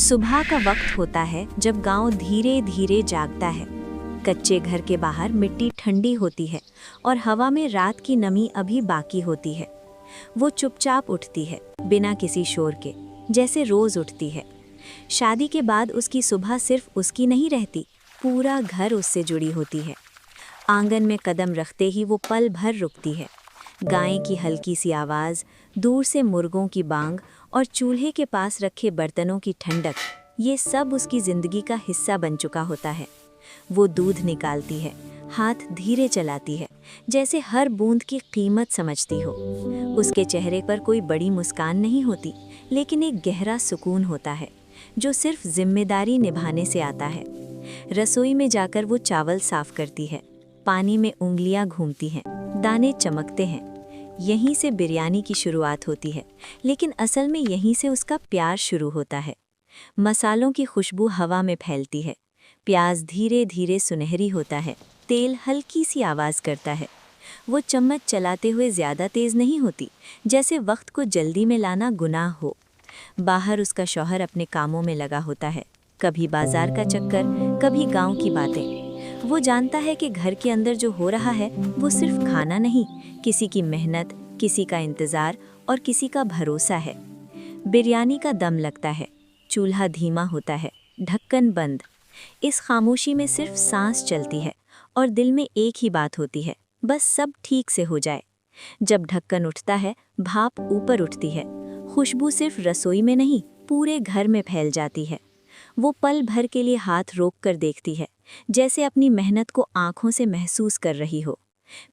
सुबह का वक्त होता है जब गांव धीरे धीरे जागता है। कच्चे घर के बाहर मिट्टी ठंडी होती है और हवा में रात की नमी अभी बाकी होती है। वो चुपचाप उठती है, बिना किसी शोर के, जैसे रोज उठती है। शादी के बाद उसकी सुबह सिर्फ उसकी नहीं रहती, पूरा घर उससे जुड़ी होती है। आंगन में कदम रखते ही वो पल भर रुकती है। गाय की हल्की सी आवाज़, दूर से मुर्गों की बांग और चूल्हे के पास रखे बर्तनों की ठंडक, ये सब उसकी ज़िंदगी का हिस्सा बन चुका होता है। वो दूध निकालती है, हाथ धीरे चलाती है, जैसे हर बूंद की कीमत समझती हो। उसके चेहरे पर कोई बड़ी मुस्कान नहीं होती, लेकिन एक गहरा सुकून होता है, जो सिर्फ जिम्मेदारी निभाने से आता है। रसोई में जाकर वो चावल साफ करती है, पानी में उंगलियां घूमती हैं, दाने चमकते हैं। यहीं से बिरयानी की शुरुआत होती है, लेकिन असल में यहीं से उसका प्यार शुरू होता है। मसालों की खुशबू हवा में फैलती है, प्याज धीरे धीरे सुनहरी होता है, तेल हल्की सी आवाज़ करता है। वो चम्मच चलाते हुए ज़्यादा तेज़ नहीं होती, जैसे वक्त को जल्दी में लाना गुनाह हो। बाहर उसका शौहर अपने कामों में लगा होता है, कभी बाजार का चक्कर, कभी गांव की बातें। वो जानता है कि घर के अंदर जो हो रहा है वो सिर्फ खाना नहीं, किसी की मेहनत, किसी का इंतज़ार और किसी का भरोसा है। बिरयानी का दम लगता है, चूल्हा धीमा होता है, ढक्कन बंद। इस खामोशी में सिर्फ सांस चलती है और दिल में एक ही बात होती है, बस सब ठीक से हो जाए। जब ढक्कन उठता है, भाप ऊपर उठती है, खुशबू सिर्फ रसोई में नहीं, पूरे घर में फैल जाती है। वो पल भर के लिए हाथ रोक कर देखती है, जैसे अपनी मेहनत को आंखों से महसूस कर रही हो।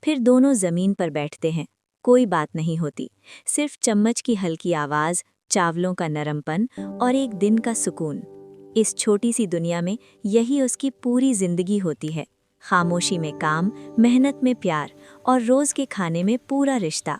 फिर दोनों ज़मीन पर बैठते हैं, कोई बात नहीं होती, सिर्फ चम्मच की हल्की आवाज़, चावलों का नरमपन और एक दिन का सुकून। इस छोटी सी दुनिया में यही उसकी पूरी ज़िंदगी होती है, खामोशी में काम, मेहनत में प्यार और रोज़ के खाने में पूरा रिश्ता।